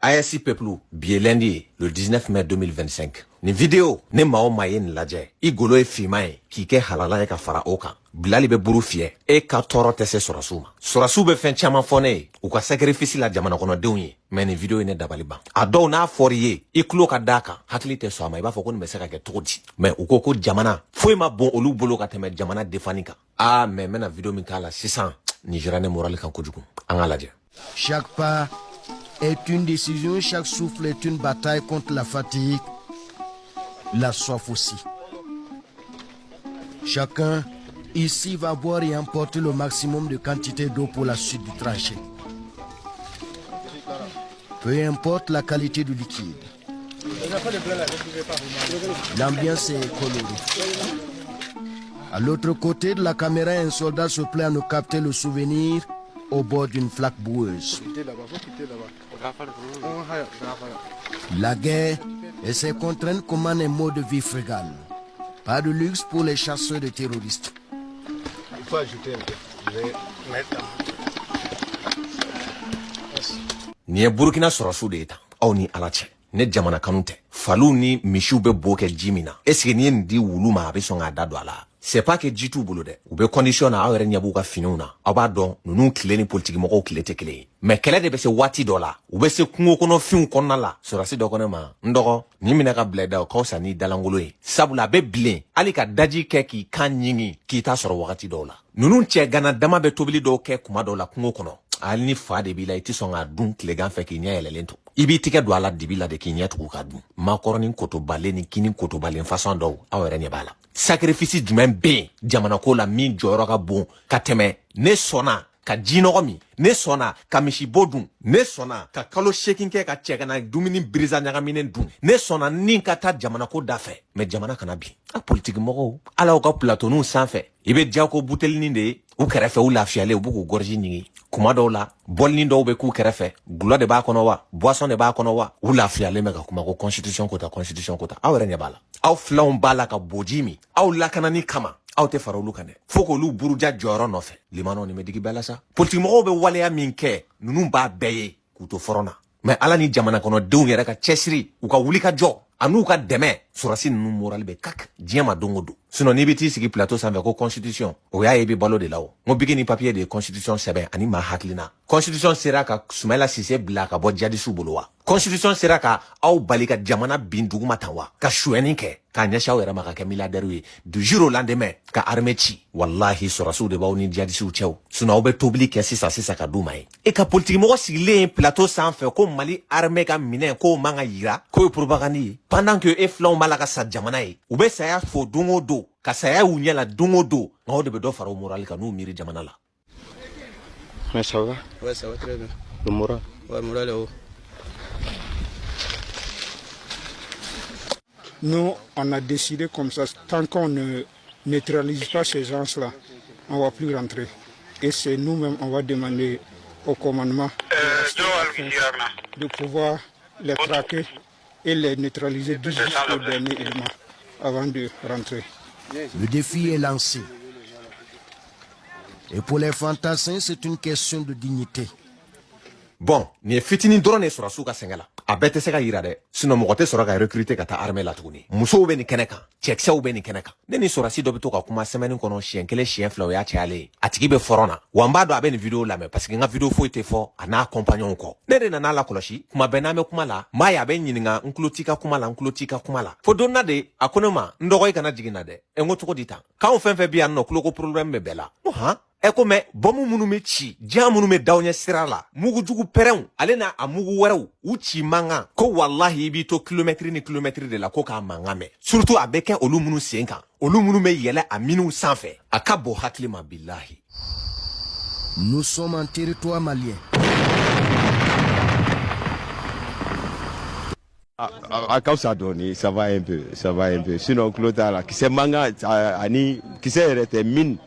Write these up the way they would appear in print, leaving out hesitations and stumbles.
ASC Peuple, bien lundi, le 19 mai 2025. Ni vidéo, ne mao mayen ladje. I golo e fimaye, ki ke halala e ka fara oka. Bilali be buru fie, e ka toro tese sorasuma. Sorasu be fen chaman fone, ou ka sacrifice la jamana kono deunye. Men ni vidéo ne dabali ban. Ado na foriye, i klo ka daka, hakili te so ama, iba foko ni meseka ke todi. Men ou koko jamana, fwe ma bon olu bolo ka teme jamana defanika. Ah, men mena vidéo min kala 600, Nigérane moral kan kojugu. Anga ladje. Chaque pas est une décision, chaque souffle est une bataille contre la fatigue, la soif aussi. Chacun ici va boire et emporter le maximum de quantité d'eau pour la suite du trajet. Peu importe la qualité du liquide. L'ambiance est colorée. À l'autre côté de la caméra, un soldat se plaît à nous capter le souvenir au bord d'une flaque boueuse. La guerre et ses contraintes commandent un mode de vie frugal. Pas de luxe pour les chasseurs de terroristes. Il faut ajouter un peu. Je vais mettre. Ni Burkina Sorasu de eta. Au ni alache. Ne jamana kanute. Falou ni mishu be boke jimina. Est-ce que ni ndi wuluma abe songa dado ala? C'est pas que jitu bolo de. Ou be condition na awere nyabu ka finuna. Aba don nunu kile ni politique moko kile te kile. Mais kele de be se wati dola. Ou be se kungo kono fin konna la. Sorasi do kono ma. Ndoko ni mina ka bleda o kausa ni dalangolo e. Sabula be blen. Ali ka daji ke ki kan nyingi ki ta soro wakati dola. Nunu che gana dama be tobili do ke kuma dola kungo kono. Ali ni fa de bila iti songa dun klegan fe ki nya elelento. Ibi tike do ala dibila de ki nya tuku ka dun. Makoroni koto bale ni kini koto bale façon do awere nya bala. Sacrifice du même bien, jamana ko la min joro ka bon, ka teme, ne sona, ka jinogomi, ne sona, ka mishi bodun, ne sona, ka kalo shaking ke ka cheka na dumini briza nyaga minen dun, ne sona ninka ta jamana ko dafe, mais jamana kana bi. A politique moko, ala o ka platonu sanfe, ibe diako butel ninde, ou kerefe ou lafiale ou buku gorji nyingi. Kuma do la, bol ni do be ku kerefe, gula de ba kono wa, boisson de ba kono wa, ou lafiale mega kuma ko constitution kota, awere nya bala. Aw flaw bala ka bojimi, aw lakanani kama, aw te faro lukane. Foko lu buruja joro nofe, limano ni medigi bala sa. Politique mo be waleya minke, nunu ba beye, kuto forona. Mais ala ni jamana kono deun yere ka chesiri, u ka wuli ka jo, anu ka deme, surasi nunu moral be kak, diema dongo do. Sinon ni biti sigi plateau sanfɛ ko constitution o y'a ye bi balo de la o ngo bigi ni papier de constitution sɛbɛn ani ma haklina constitution sera ka Sumaila Sise bila ka bɔ jadisiw bolo wa constitution sera ka aw bali ka jamana bin duguma tan wa ka suɲɛni kɛ k'a ɲɛsi aw yɛrɛ ma ka kɛ milliardaire ye du jour au lendemain ka armée ci wallahi sɔrɔsiw de b'aw ni jadisiw cɛw sinon aw bɛ tobili kɛ sisan ka d'u ma ye e ka politique mɔgɔ sigilen plateau sanfɛ ko Mali armée ka minɛn k'o man ka yira k'o ye propagande ye pendant que e filanw b'a la ka sa jamana ye u bɛ saya fo don o don ka saya u ɲɛ la don o don nka o de bɛ dɔ fara o moral kan n'u miiri jamana la. Mais ça va? Ouais, ça va très bien. Le moral? Ouais, le moral est haut. Nous, on a décidé comme ça, tant qu'on ne neutralise pas ces gens-là, on ne va plus rentrer. Et c'est nous-mêmes, on va demander au commandement de pouvoir les traquer et les neutraliser jusqu'au dernier élément avant de rentrer. Le défi est lancé. Et pour les fantassins, c'est une question de dignité. Bon, ni fitini drone sura suka sengala. A bete se ka yira de. Sinon mɔgɔ tɛ sɔrɔ ka recruter ka taa armée la tuguni. Musow bɛ ni kɛnɛ kan, cɛkisɛw bɛ ni kɛnɛ kan. Ne ni sɔrɔsi dɔ bɛ to ka kuma semaine kɔnɔ siɲɛ kelen siɲɛ fila o y'a cayalen ye. A tigi bɛ fɔrɔn na. Wa n b'a dɔn a bɛ nin vidéo lamɛn parce que n ka vidéo foyi tɛ fɔ a n'a compagnon kɔ. Ne de nana la kɔlɔsi. Kuma bɛɛ n'an bɛ kuma la, maa ye a bɛ ɲininka n tulo t'i ka kuma la, n tulo t'i ka kuma la. Fo don na de a ko ne ma n dɔgɔ i kana jigin na dɛ. N ko cogo di tan? K'anw fɛn fɛn bɛ yan nɔ tulo ko problème bɛ bɛɛ la. N ko han. Eko me bomu munu me ci jan munu me daw ɲɛ sira la mugu jugu pɛrɛnw ale na a mugu wɛrɛw u ci mankan ko wallahi i b'i to kilomètre ni kilomètre de la ko k'a mankan mɛn surtout a bɛ kɛ olu munu sen kan olu munu me yɛlɛ a miniw sanfɛ a ka bon hakili ma billahi. Nous sommes en territoire malien. À cause ça donne, ça va un peu. Sinon, Claude, qui s'est manga, qui s'est arrêté mine.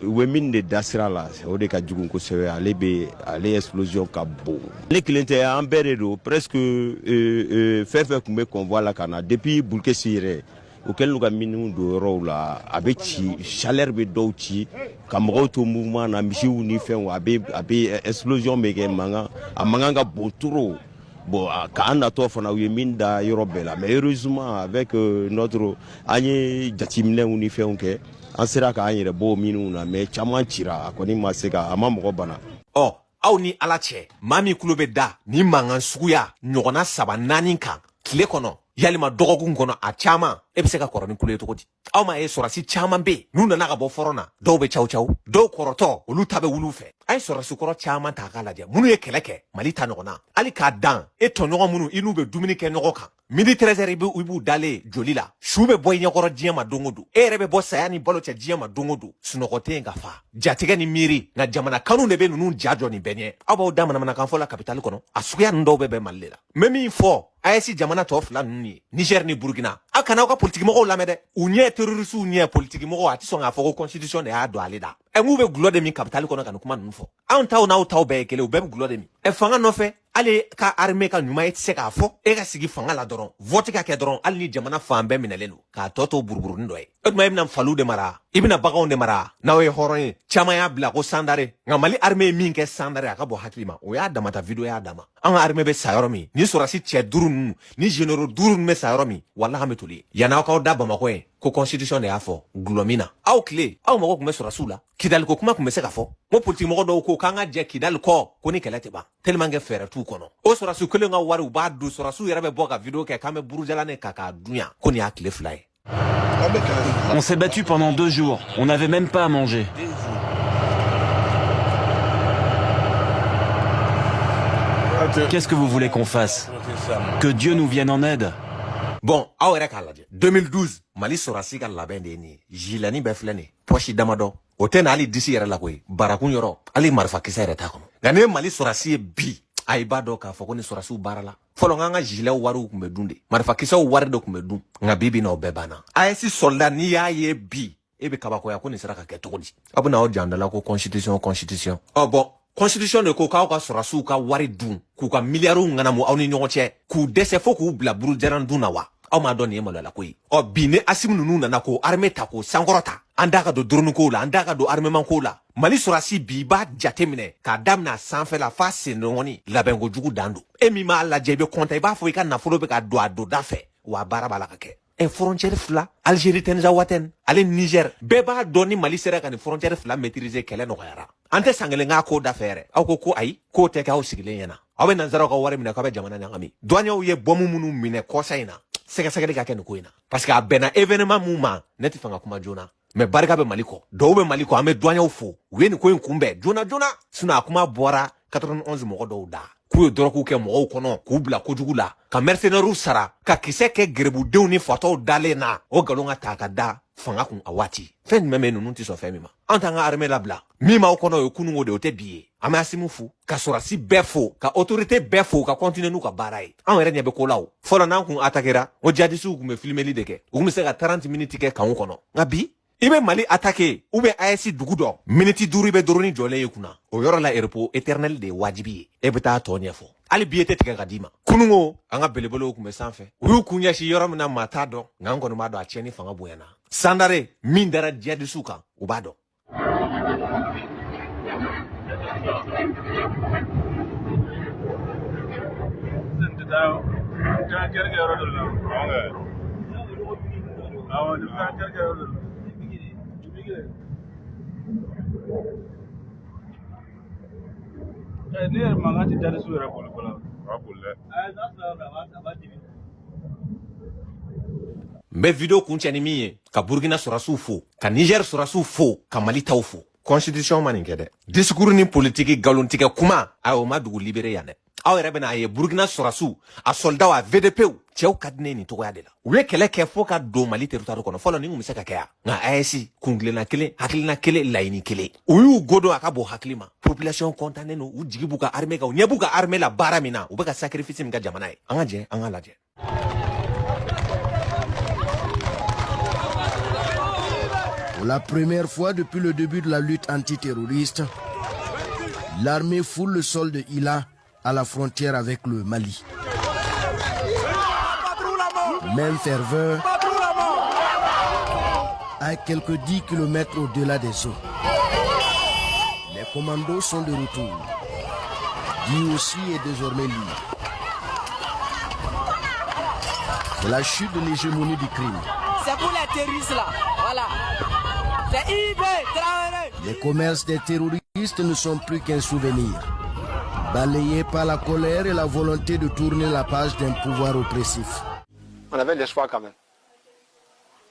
We mine de dasira la o de ka jugun kosɛbɛ ale explosion ka bon ne kelen tɛ an bɛɛ de don presque fɛn fɛn tun bɛ convoi la ka na depuis Bulkesi yɛrɛ o kɛlen ka miniw don yɔrɔw la a bɛ ci chaleur bɛ dɔw ci ka mɔgɔw to mouvement na misiw ni fɛnw a bɛ explosion bɛ kɛ mankan a mankan ka bon trop bon k'an natɔ fana u ye min da yɔrɔ bɛɛ la mais heureusement avec notre an ye jateminɛw ni fɛnw kɛ an sera k'an yɛrɛ bɔ minnu na mais caman cira a kɔni ma se ka a ma mɔgɔ bana. Aw ni ala cɛ maa min kulo bɛ da ni mankan suguya ɲɔgɔnna 3-4 kan tile kɔnɔ yalima dɔgɔkun kɔnɔ a caman e bɛ se ka kɔrɔ ni kulo ye cogo di aw ma ye sɔrɔsi caman bɛ n'u nana ka bɔ fɔrɔn na dɔw bɛ caw caw dɔw kɔrɔtɔ olu ta bɛ wulu fɛ a ye sɔrɔsi kɔrɔ caman ta k'a lajɛ minnu ye kɛlɛ kɛ mali ta ɲɔgɔnna hali k'a dan e tɔɲɔgɔn minnu i n'u bɛ dumuni kɛ ɲɔgɔn kan midi 13h i b'u dalen joli la su bɛ bɔ i ɲɛkɔrɔ diɲɛ ma don o don e yɛrɛ bɛ bɔ saya ni balo cɛ diɲɛ ma don o don sunɔgɔ tɛ yen ka fa jatigɛ ni miiri nka jamana kanu de bɛ ninnu ja jɔ nin bɛɛ ɲɛ aw b'aw da manamanakan fɔ la kapitali kɔnɔ a suguya ninnu dɔw bɛ mali de la n bɛ min fɔ AES jamana tɔ 2 ninnu ye Niger ni Burkina aw kana aw ka politiki mɔgɔw lamɛn dɛ u ɲɛ terrorisiw ɲɛ politiki mɔgɔw a tɛ sɔn k'a fɔ ko constitution de y'a don ale da n'u bɛ gulɔ de min kapitali kɔnɔ ka nin kuma ninnu fɔ anw taw n'aw taw bɛɛ ye kelen u bɛɛ bɛ gulɔ de min fanga nɔfɛ hali ka armée ka ɲuman e tɛ se k'a fɔ e ka sigi fanga la dɔrɔn vote ka kɛ dɔrɔn hali ni jamana fan bɛɛ minɛlen don k'a tɔ to buruburunin dɔ ye o tuma e bɛna faliw de mara i bɛna baganw de mara n'aw ye hɔrɔn ye caman y'a bila ko sandare nka mali armée ye min kɛ sandare a ka bɔ hakili ma o y'a damata vidéo y'a dama an ka armée bɛ sa yɔrɔ min ni sɔrɔsi cɛ 5 ninnu ni généraux 5 ninnu bɛ sa yɔrɔ min walahi an bɛ toli yan'aw k'aw da Bamakɔ ye ko constitution de y'a fɔ gulɔ min na aw tile aw mago tun bɛ sɔrɔsiw la Kidali ko kuma tun bɛ se ka fɔ ko politique mɔgɔ dɔw ko k'an ka jɛ Kidali kɔ ko ni kɛlɛ tɛ ban tellement que fɛɛrɛ t'u kɔnɔ o sɔrɔsiw kelen ka wari u b'a dun sɔrɔsiw yɛrɛ bɛ bɔ ka vidéo kɛ k'an bɛ burujalanin ka k'a dunya ko nin y'a tile 2 ye. On s'est battu pendant 2 jours. On n'avait même pas à manger. Qu'est-ce que vous voulez qu'on fasse? Que Dieu nous vienne en aide? Bon, aw yɛrɛ k'a lajɛ 2012 Mali sɔrɔsi ka labɛn de ye nin ye jilani bɛɛ filɛ nin ye poche damadɔ o tɛ na hali disi yɛrɛ la koyi barakun yɔrɔ hali marifa kisɛ yɛrɛ t'a kɔnɔ nka ne ye Mali sɔrɔsi ye bi a b'a dɔn k'a fɔ ko ni sɔrɔsiw baara la fɔlɔ k'an ka gilet wariw tun bɛ dun de marifa kisɛw wari de tun bɛ dun nka bi na o bɛɛ banna AES soldat n'i y'a ye bi e bɛ kabakoya ko nin sera ka kɛ cogo di aw bɛ n'aw jan dala ko constitution bon constitution de ko k'aw ka sɔrɔsiw ka wari dun k'u ka miliyariw ŋanamu aw ni ɲɔgɔn cɛ k'u dɛsɛ fo k'u bila burujalan dun na wa aw m'a dɔn nin ye maloyala ko ye bi ne Asimu ninnu nana ko armée ta ko sankɔrɔ ta an da ka don drone ko la an da ka don armement ko la Mali sɔrɔsi bi b'a jate minɛ k'a daminɛ a sanfɛ la f'a sennɔgɔnin labɛn ko jugu dan don e min b'a lajɛ i bɛ compter i b'a fɔ i ka nafolo bɛ ka don a don da fɛ wa baara b'a la ka kɛ frontière 2 Algérie tɛ Watène ale Niger bɛɛ b'a dɔn ni Mali sera ka ni frontière 2 maîtriser kɛlɛ nɔgɔyara an tɛ san kelen k'a ko da fɛ yɛrɛ aw ko ayi k'o tɛ kɛ aw sigilen ɲɛna aw bɛ nanzaraw ka wari minɛ k'aw bɛ jamana ɲagami douaniers ye bombe minnu minɛ kɔsa in na sɛgɛsɛgɛli ka kɛ nin ko in na parce que a bɛnna événement mun ma ne tɛ fɛ ka kuma joona mais barika bɛ Mali kɔ dɔw bɛ Mali kɔ an bɛ douaniers fo u ye nin ko in kunbɛn joona sinon a kuma bɔra 91 mɔgɔ dɔw da k'u ye dɔrɔk'u kɛ mɔgɔw kɔnɔ k'u bila kojugu la ka mercenaires sara ka kisɛ kɛ gɛrɛbudenw ni fatɔw dalen na o nkalon ka ta ka da fanga kun a waati fɛn jumɛn bɛ ninnu tɛ sɔn fɛn min ma an t'an ka armée labila min b'aw kɔnɔ o ye kununko de o tɛ bi ye an bɛ Asimu fo ka sɔrɔsi bɛɛ fo ka autorité bɛɛ fo ka continuer n'u ka baara ye an yɛrɛ ɲɛ bɛ ko la o fɔlɔ n'an kun attaquera o djihadistes kun bɛ filmeli de kɛ u kun bɛ se ka 30 minutes kɛ kanw kɔnɔ nka bi i bɛ Mali attaquer ou bien AES dugu dɔ minute 5 i bɛ drone jɔlen ye kunna o yɔrɔ la repos éternel de ye wajibi ye e bɛ taa tɔ ɲɛfɔ hali bi e tɛ tigɛ ka d'i ma kununko an ka belebelew kun bɛ sanfɛ u y'u kun ɲɛsin yɔrɔ min na maa t'a dɔn nka an kɔni b'a dɔn a tiɲɛni fanga bonyana sandare min dara djihadistes kan u b'a dɔn. N bɛ video kuncɛ ni min ye ka Burkina sɔrɔsiw fo ka Niger sɔrɔsiw fo ka Mali taw fo constitution ma nin kɛ dɛ discours ni politique galontigɛ kuma a o ma dugu libéré yan dɛ aw yɛrɛ bɛna a ye Burkina sɔrɔsiw a soldat a VDPw cɛw ka di ne nin togoya de la u ye kɛlɛ kɛ fo ka don Mali territoire kɔnɔ fɔlɔ nin kun bɛ se ka kɛ yan nka AES kungilenna kelen hakilina kelen laɲini kelen u y'u godon a ka bɔ hakili ma population contannen don u jigi b'u ka armée kan u ɲɛ b'u ka armée la baara min na u bɛ ka sacrifice min kɛ jamana ye an ka jɛ an ka lajɛ. Pour la première fois depuis le début de la lutte antiterroriste, l'armée foule le sol de Ila à la frontière avec le Mali. Même ferveur à quelques 10 km au-delà des eaux. Les commandos sont de retour. Lui aussi est désormais libre. C'est la chute de l'hégémonie du crime. C'est pour les terroristes là, voilà. C'est IB, Traoré. Les commerces des terroristes ne sont plus qu'un souvenir, balayés par la colère et la volonté de tourner la page d'un pouvoir oppressif. On avait l'espoir quand même.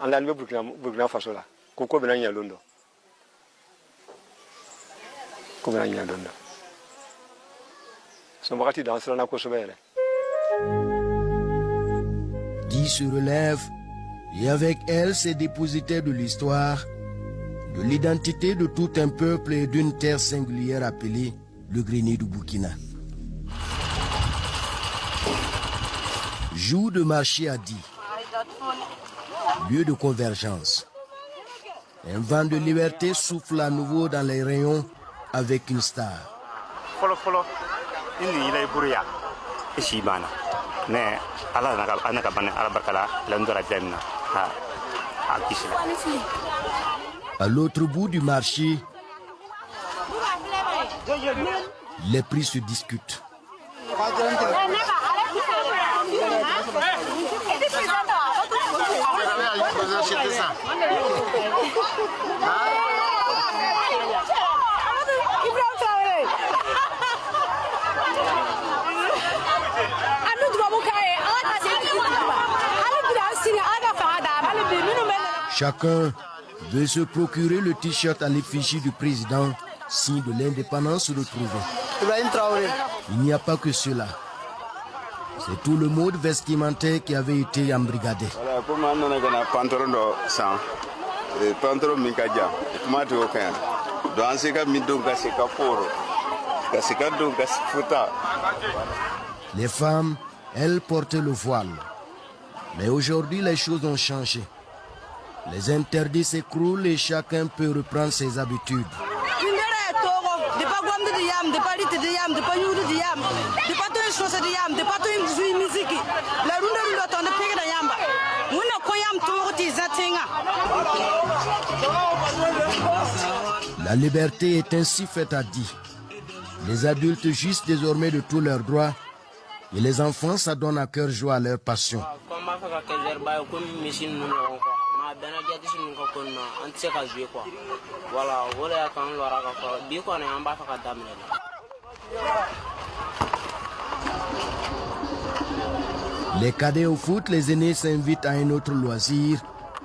On l'a enlevé Burkina Faso là. Koko Benanya Londo. Benanya Londo. Son parti dans ce qu'on a. Guy se relève et avec elle ses dépositaires de l'histoire, de l'identité de tout un peuple et d'une terre singulière appelée le Grenier du Burkina. Jour de marché à Di, lieu de convergence. Un vent de liberté souffle à nouveau dans les rayons avec une star. À l'autre bout du marché, les prix se discutent. Chacun veut se procurer le t-shirt à l'effigie du président, signe de l'indépendance retrouvée. Il n'y a pas que cela. C'est tout le mode vestimentaire qui avait été embrigadé. Les femmes, elles portaient le voile. Mais aujourd'hui, les choses ont changé. Les interdits s'écroulent et chacun peut reprendre ses habitudes. La liberté est ainsi faite à Di. Les adultes jouissent désormais de tous leurs droits et les enfants s'adonnent à cœur joie à leur passion. Les cadets au foot, les aînés s'invitent à un autre loisir,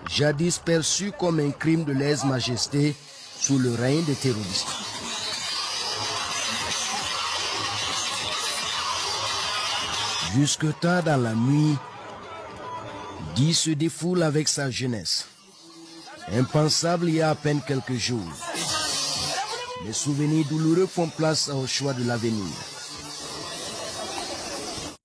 jadis perçu comme un crime de lèse-majesté sous le règne des terroristes. Jusque tard dans la nuit, Di se défoule avec sa jeunesse. Impensable il y a à peine quelques jours. Les souvenirs douloureux font place au choix de l'avenir.